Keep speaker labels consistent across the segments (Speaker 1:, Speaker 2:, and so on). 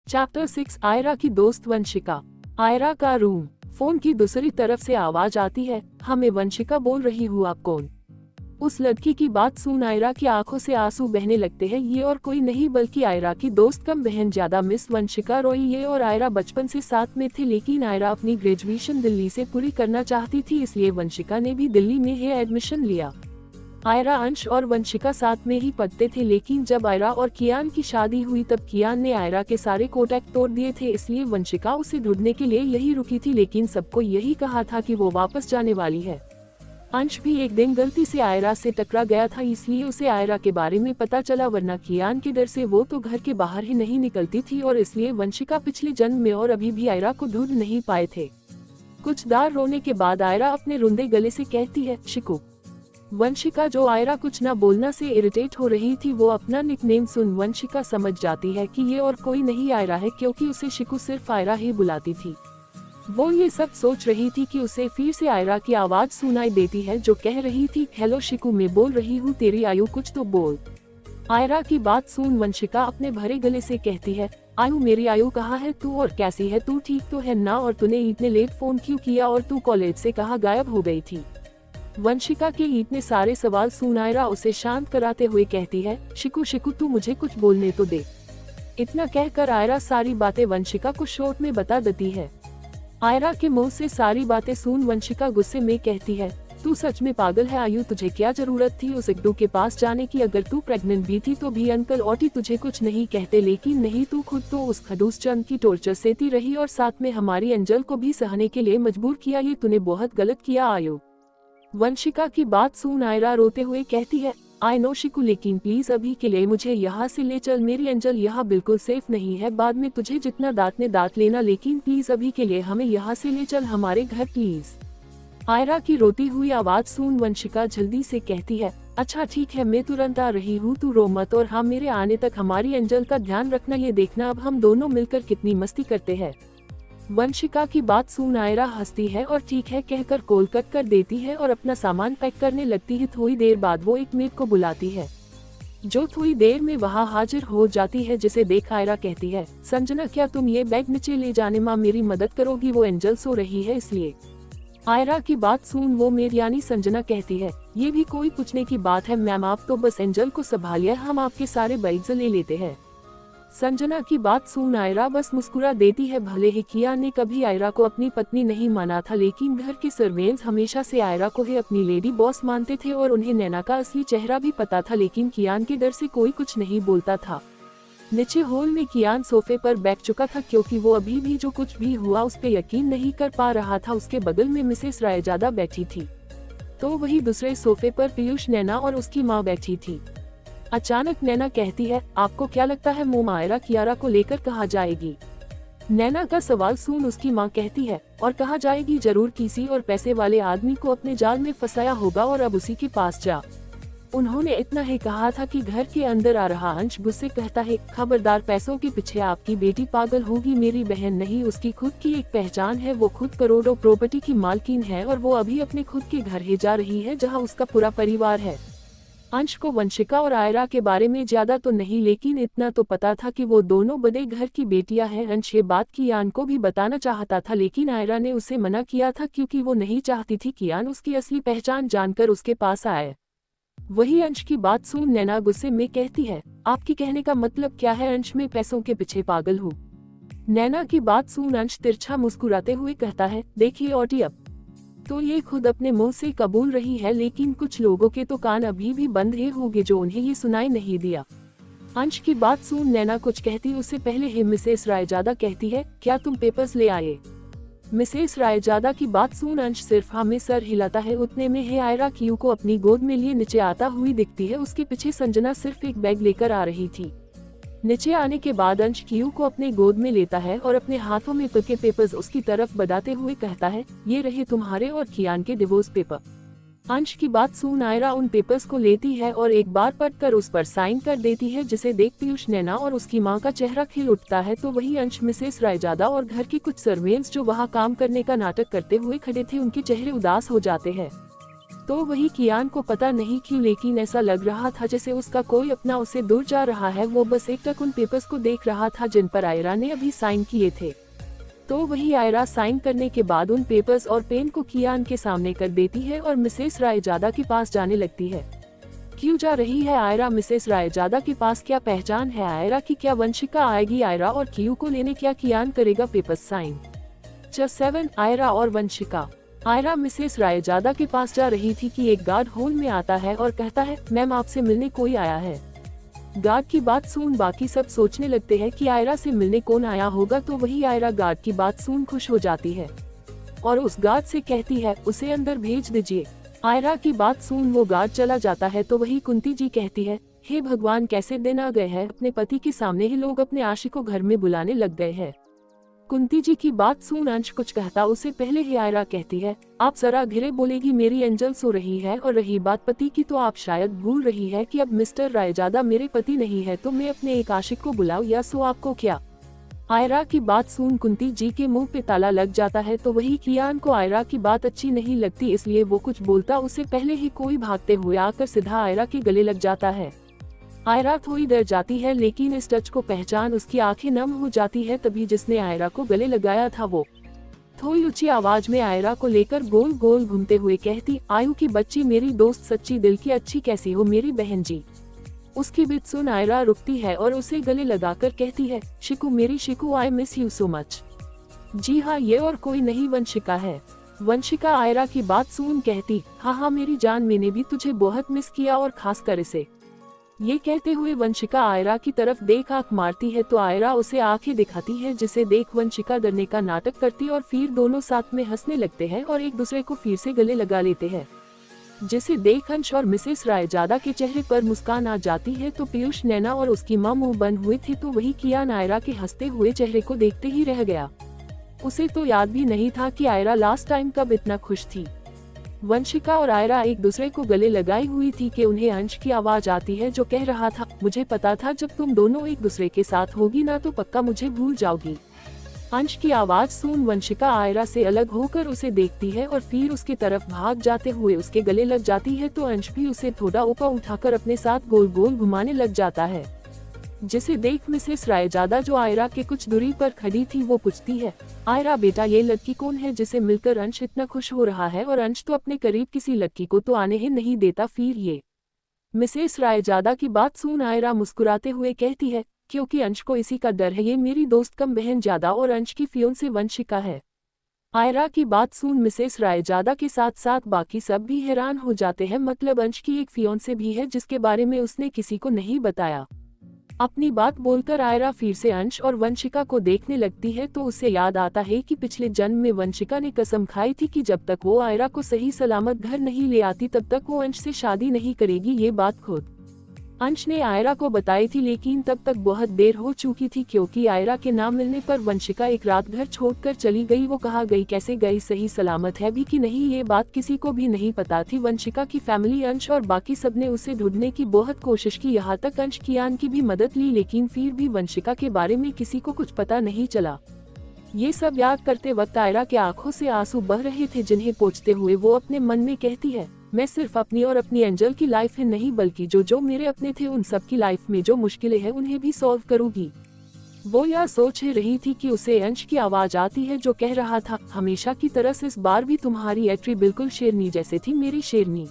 Speaker 1: Chapter 6 Ayra की दोस्त वंशिका। आयरा का रूम। फोन की दूसरी तरफ से आवाज आती है, हमें वंशिका बोल रही हूँ, आप कौन? उस लड़की की बात सुन आयरा की आंखों से आंसू बहने लगते हैं। ये और कोई नहीं बल्कि आयरा की दोस्त कम बहन ज्यादा मिस वंशिका रॉय। ये और आयरा बचपन से साथ में थे, लेकिन आयरा अपनी ग्रेजुएशन दिल्ली से पूरी करना चाहती थी, इसलिए वंशिका ने भी दिल्ली में ही एडमिशन लिया। आयरा, अंश और वंशिका साथ में ही पढ़ते थे, लेकिन जब आयरा और कियान की शादी हुई तब कियान ने आयरा के सारे कॉन्टैक्ट तोड़ दिए थे, इसलिए वंशिका उसे ढूंढने के लिए यही रुकी थी, लेकिन सबको यही कहा था कि वो वापस जाने वाली है। अंश भी एक दिन गलती से आयरा से टकरा गया था, इसलिए उसे आयरा के बारे में पता चला, वरना कियान के डर से वो तो घर के बाहर ही नहीं निकलती थी, और इसलिए वंशिका पिछले जन्म में और अभी भी आयरा को ढूंढ नहीं पाए थे। कुछ देर रोने के बाद आयरा अपने रुंधे गले से कहती है, शिकू। वंशिका, जो आयरा कुछ न बोलना से इरिटेट हो रही थी, वो अपना निकनेम सुन वंशिका समझ जाती है कि ये और कोई नहीं आयरा है, क्योंकि उसे शिकू सिर्फ आयरा ही बुलाती थी। वो ये सब सोच रही थी कि उसे फिर से आयरा की आवाज सुनाई देती है, जो कह रही थी, हेलो शिकू, मैं बोल रही हूँ, तेरी आयु कुछ तो बोल। आयरा की बात सुन वंशिका अपने भरे गले से कहती है, आयु, मेरी आयु कहाँ है तू, और कैसी है तू, ठीक तो है ना, और तूने इतने लेट फोन क्यों किया, और तू कॉलेज से कहाँ गायब हो गई थी? वंशिका के इतने सारे सवाल सुन आयरा उसे शांत कराते हुए कहती है, शिकू शिकू, तू मुझे कुछ बोलने तो दे। इतना कहकर आयरा सारी बातें वंशिका को शॉर्ट में बता देती है। आयरा के मुंह से सारी बातें सुन वंशिका गुस्से में कहती है, तू सच में पागल है आयु, तुझे क्या जरूरत थी उस इक्डू के पास जाने की? अगर तू प्रेग्नेंट भी थी तो भी अंकल ओटी तुझे कुछ नहीं कहते, लेकिन नहीं, तू खुद तो उस खडूस चंद की टॉर्चर सहती रही और साथ में हमारी एंजल को भी सहने के लिए मजबूर किया। ये तूने बहुत गलत किया आयु। वंशिका की बात सुन आयरा रोते हुए कहती है, आई नो शिकू, लेकिन प्लीज अभी के लिए मुझे यहाँ से ले चल, मेरी एंजल यहाँ बिल्कुल सेफ नहीं है, बाद में तुझे जितना दांत लेना, लेकिन प्लीज अभी के लिए हमें यहाँ से ले चल, हमारे घर प्लीज। आयरा की रोती हुई आवाज सुन वंशिका जल्दी से कहती है, अच्छा ठीक है, मैं तुरंत आ रही हूँ, तू रो मत, और हाँ, मेरे आने तक हमारी एंजल का ध्यान रखना, ये देखना अब हम दोनों मिलकर कितनी मस्ती करते हैं। वंशिका की बात सुन आयरा हंसती है और ठीक है कहकर कॉल कट कर देती है और अपना सामान पैक करने लगती है। थोड़ी देर बाद वो एक मेड को बुलाती है, जो थोड़ी देर में वहाँ हाजिर हो जाती है, जिसे देख आयरा कहती है, संजना, क्या तुम ये बैग नीचे ले जाने में मेरी मदद करोगी? वो एंजल सो रही है इसलिए। आयरा की बात सुन वो मेड यानी संजना कहती है, ये भी कोई पूछने की बात है मैम, आप तो बस एंजल को संभालिए, हम आपके सारे बैग्स ले लेते हैं। संजना की बात सुन आयरा बस मुस्कुरा देती है। भले ही कियान ने कभी आयरा को अपनी पत्नी नहीं माना था, लेकिन घर के सर्वेंट्स हमेशा से आयरा को ही अपनी लेडी बॉस मानते थे और उन्हें नैना का असली चेहरा भी पता था, लेकिन कियान के डर से कोई कुछ नहीं बोलता था। नीचे हॉल में कियान सोफे पर बैठ चुका था, क्योंकि वो अभी भी जो कुछ भी हुआ उस पर यकीन नहीं कर पा रहा था। उसके बगल में मिसेस रायजादा बैठी थी, तो वही दूसरे सोफे पर पीयूष, नैना और उसकी माँ बैठी थी। अचानक नैना कहती है, आपको क्या लगता है मोम आयरा कियारा को लेकर कहाँ जाएगी? नैना का सवाल सुन उसकी माँ कहती है, और कहाँ जाएगी, जरूर किसी और पैसे वाले आदमी को अपने जाल में फंसाया होगा और अब उसी के पास जा। उन्होंने इतना ही कहा था कि घर के अंदर आ रहा अंश गुस्से कहता है, खबरदार, पैसों के पीछे आपकी बेटी पागल होगी, मेरी बहन नहीं, उसकी खुद की एक पहचान है, वो खुद करोड़ों प्रॉपर्टी की मालकिन है और वो अभी अपने खुद के घर ही जा रही है जहाँ उसका पूरा परिवार है। अंश को वंशिका और आयरा के बारे में ज्यादा तो नहीं, लेकिन इतना तो पता था कि वो दोनों बड़े घर की बेटियां हैं। अंश ये बात कियान को भी बताना चाहता था, लेकिन आयरा ने उसे मना किया था, क्योंकि वो नहीं चाहती थी कियान उसकी असली पहचान जानकर उसके पास आए। वही अंश की बात सुन नैना गुस्से में कहती है, आपकी कहने का मतलब क्या है, अंश में पैसों के पीछे पागल हूँ? नैना की बात सुन अंश तिरछा मुस्कुराते हुए कहता है, देखिए ओटी, अब तो ये खुद अपने मुंह से कबूल रही है, लेकिन कुछ लोगों के तो कान अभी भी बंद ही होंगे जो उन्हें ये सुनाई नहीं दिया। अंश की बात सुन नैना कुछ कहती उससे पहले ही मिसेस रायजादा कहती है, क्या तुम पेपर्स ले आए? मिसेस रायजादा की बात सुन अंश सिर्फ हाँ में सर हिलाता है। उतने में है आयरा कियू को अपनी गोद में लिए नीचे आता हुई दिखती है। उसके पीछे संजना सिर्फ एक बैग लेकर आ रही थी। नीचे आने के बाद अंश कियू को अपने गोद में लेता है और अपने हाथों में पके पेपर्स उसकी तरफ बढ़ाते हुए कहता है, ये रहे तुम्हारे और कियान के डिवोर्स पेपर। अंश की बात सुन आयरा उन पेपर्स को लेती है और एक बार पढ़कर उस पर साइन कर देती है, जिसे देख पीयूष, नैना और उसकी माँ का चेहरा खिल उठता है। तो वही अंश, मिसेस रायजादा और घर के कुछ सर्वेंट्स जो वहाँ काम करने का नाटक करते हुए खड़े थे, उनके चेहरे उदास हो जाते हैं। तो वही कियान को पता नहीं क्यों लेकिन ऐसा लग रहा था जैसे उसका कोई अपना उसे दूर जा रहा है। वो बस एकटक उन पेपर्स को देख रहा था जिन पर आयरा ने अभी साइन किए थे। तो वही आयरा साइन करने के बाद उन पेपर्स और पेन को कियान के सामने कर देती है और मिसेस रायजादा के पास जाने लगती है। क्यों जा रही है आयरा मिसेस रायजादा के पास? क्या पहचान है आयरा की? क्या वंशिका आएगी आयरा और क्यू को लेने? क्या कियान करेगा पेपर्स साइन? जस्ट 7 आयरा और वंशिका। आयरा मिसेस रायजादा के पास जा रही थी कि एक गार्ड हॉल में आता है और कहता है, मैम आपसे मिलने कोई आया है। गार्ड की बात सुन बाकी सब सोचने लगते हैं कि आयरा से मिलने कौन आया होगा। तो वही आयरा गार्ड की बात सुन खुश हो जाती है और उस गार्ड से कहती है उसे अंदर भेज दीजिए। आयरा की बात सुन वो गार्ड चला जाता है। तो वही कुंती जी कहती है, हे भगवान कैसे दिन आ गए हैं, अपने पति के सामने ही लोग अपने आशिक को घर में बुलाने लग गए हैं। कुंती जी की बात सुन अंश कुछ कहता उससे पहले ही आयरा कहती है, आप जरा धीरे बोलेगी, मेरी एंजल सो रही है। और रही बात पति की तो आप शायद भूल रही है कि अब मिस्टर रायजादा मेरे पति नहीं है, तो मैं अपने एक आशिक को बुलाऊं या सो आपको क्या? आयरा की बात सुन कुंती जी के मुंह पे ताला लग जाता है। तो वही कियान को आयरा की बात अच्छी नहीं लगती, इसलिए वो कुछ बोलता उससे पहले ही कोई भागते हुए आकर सीधा आयरा के गले लग जाता है। आयरा थोड़ी डर जाती है लेकिन इस टच को पहचान उसकी आंखें नम हो जाती है। तभी जिसने आयरा को गले लगाया था वो थोड़ी ऊंची आवाज में आयरा को लेकर गोल गोल घूमते हुए कहती, आयु की बच्ची मेरी दोस्त सच्ची दिल की अच्छी कैसी हो मेरी बहन जी। उसकी बात सुन आयरा रुकती है और उसे गले लगाकर कहती है, शिकू मेरी Shiku, I miss you so much. जी हाँ, ये और कोई नहीं वंशिका है। वंशिका आयरा की बात सुन कहती, हाँ मेरी जान, मैंने भी तुझे बहुत मिस किया और खास कर इसे। ये कहते हुए वंशिका आयरा की तरफ देख आंख मारती है। तो आयरा उसे आंखें दिखाती है जिसे देख वंशिका डरने का नाटक करती और फिर दोनों साथ में हंसने लगते हैं और एक दूसरे को फिर से गले लगा लेते हैं, जिसे देख अंश और मिसेस रायजादा के चेहरे पर मुस्कान आ जाती है। तो पीयूष, नैना और उसकी मां मुंह बंद हुए थे। तो वही कियान आयरा के हंसते हुए चेहरे को देखते ही रह गया। उसे तो याद भी नहीं था कि आयरा लास्ट टाइम कब इतना खुश थी। वंशिका और आयरा एक दूसरे को गले लगाई हुई थी कि उन्हें अंश की आवाज आती है जो कह रहा था, मुझे पता था जब तुम दोनों एक दूसरे के साथ होगी ना तो पक्का मुझे भूल जाओगी। अंश की आवाज सुन वंशिका आयरा से अलग होकर उसे देखती है और फिर उसकी तरफ भाग जाते हुए उसके गले लग जाती है। तो अंश भी उसे थोड़ा ऊपर उठाकर अपने साथ गोल गोल घुमाने लग जाता है, जिसे देख मिसेस रायजादा जो आयरा के कुछ दूरी पर खड़ी थी वो पूछती है, आयरा बेटा ये लड़की कौन है जिसे मिलकर अंश इतना खुश हो रहा है? और अंश तो अपने करीब किसी लड़की को तो आने ही नहीं देता फिर ये। मिसेस रायजादा की बात सुन आयरा मुस्कुराते हुए कहती है, क्योंकि अंश को इसी का डर है, ये मेरी दोस्त कम बहन ज्यादा और अंश की फियोंसे वंशिका है। आयरा की बात सुन मिसेस रायजादा के साथ साथ बाकी सब भी हैरान हो जाते हैं, मतलब अंश की एक फियोंसे भी है जिसके बारे में उसने किसी को नहीं बताया। अपनी बात बोलकर आयरा फिर से अंश और वंशिका को देखने लगती है। तो उसे याद आता है कि पिछले जन्म में वंशिका ने कसम खाई थी कि जब तक वो आयरा को सही सलामत घर नहीं ले आती तब तक वो अंश से शादी नहीं करेगी। ये बात खुद अंश ने आयरा को बताई थी, लेकिन तब तक बहुत देर हो चुकी थी क्योंकि आयरा के ना मिलने पर वंशिका एक रात घर छोड़कर चली गई। वो कहाँ गई, कैसे गई, सही सलामत है भी कि नहीं, ये बात किसी को भी नहीं पता थी। वंशिका की फैमिली, अंश और बाकी सबने उसे ढूंढने की बहुत कोशिश की, यहाँ तक अंश कियान की भी मदद ली, लेकिन फिर भी वंशिका के बारे में किसी को कुछ पता नहीं चला। ये सब याद करते वक्त आयरा के आंखों से आंसू बह रहे थे, जिन्हें पोंछते हुए वो अपने मन में कहती है, मैं सिर्फ अपनी और अपनी एंजल की लाइफ में नहीं बल्कि जो मेरे अपने थे उन सब की लाइफ में जो मुश्किलें हैं उन्हें भी सॉल्व करूंगी। वो यह सोच ही रही थी कि उसे अंश की आवाज आती है जो कह रहा था, हमेशा की तरह इस बार भी तुम्हारी एंट्री बिल्कुल शेरनी जैसे थी मेरी शेरनी।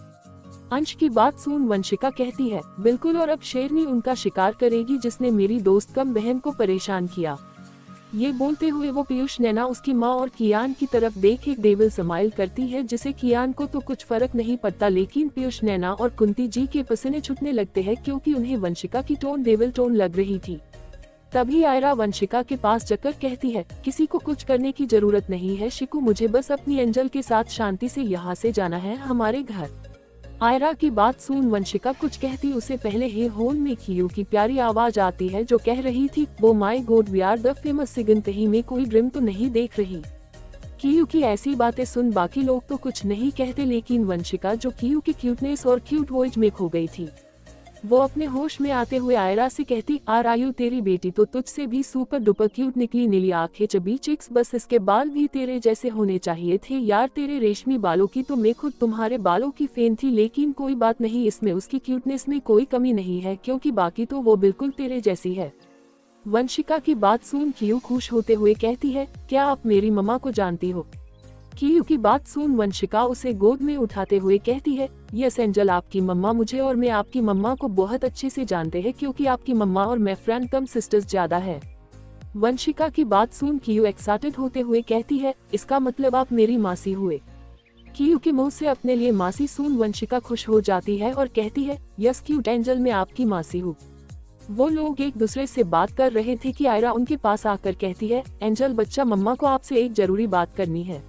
Speaker 1: अंश की बात सुन वंशिका कहती है, बिल्कुल, और अब शेरनी उनका शिकार करेगी जिसने मेरी दोस्त कम बहन को परेशान किया। ये बोलते हुए वो पीयूष, नैना, उसकी माँ और कियान की तरफ देख एक डेविल स्माइल करती है, जिसे कियान को तो कुछ फर्क नहीं पड़ता, लेकिन पीयूष, नैना और कुंती जी के पसीने छूटने लगते हैं क्योंकि उन्हें वंशिका की टोन डेविल टोन लग रही थी। तभी आयरा वंशिका के पास जाकर कहती है, किसी को कुछ करने की जरूरत नहीं है शिकू, मुझे बस अपनी एंजल के साथ शांति से यहाँ से जाना है हमारे घर। आयरा की बात सुन वंशिका कुछ कहती उसे पहले ही होल में कियू की प्यारी आवाज आती है जो कह रही थी, वो my god we are the famous सिगन, कहीं में कोई ड्रीम तो नहीं देख रही। कियू की ऐसी बातें सुन बाकी लोग तो कुछ नहीं कहते, लेकिन वंशिका जो कियू की क्यूटनेस और क्यूट वॉइस में खो गई थी, वो अपने होश में आते हुए आयरा से कहती, आरायु तेरी बेटी तो तुझसे भी सुपर डुपर क्यूट निकली, नीली आंखें, चबी चिक्स, बस इसके बाल भी तेरे जैसे होने चाहिए थे यार, तेरे रेशमी बालों की तो मैं खुद तुम्हारे बालों की फैन थी, लेकिन कोई बात नहीं, इसमें उसकी क्यूटनेस में कोई कमी नहीं है क्योंकि बाकी तो वो बिल्कुल तेरे जैसी है। वंशिका की बात सुन क्यू खुश होते हुए कहती है, क्या आप मेरी मम्मा को जानती हो? क्यू की बात सुन वंशिका उसे गोद में उठाते हुए कहती है, यस एंजल, आपकी मम्मा मुझे और मैं आपकी मम्मा को बहुत अच्छे से जानते हैं क्योंकि आपकी मम्मा और मैं फ्रेंड कम सिस्टर्स ज्यादा है। वंशिका की बात सुन क्यू एक्साइटेड होते हुए कहती है, इसका मतलब आप मेरी मासी हुए? क्यू के मुंह से अपने लिए मासी सुन वंशिका खुश हो जाती है और कहती है, यस क्यूट एंजल, मैं आपकी मासी हूँ। वो लोग एक दूसरे से बात कर रहे थे कि आयरा उनके पास आकर कहती है, एंजल बच्चा, मम्मा को आपसे एक जरूरी बात करनी है।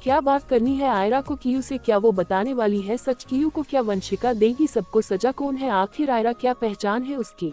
Speaker 1: क्या बात करनी है आयरा को क्यू से? क्या वो बताने वाली है सच क्यू को? क्या वंशिका देगी सबको सजा? कौन है आखिर आयरा? क्या पहचान है उसकी?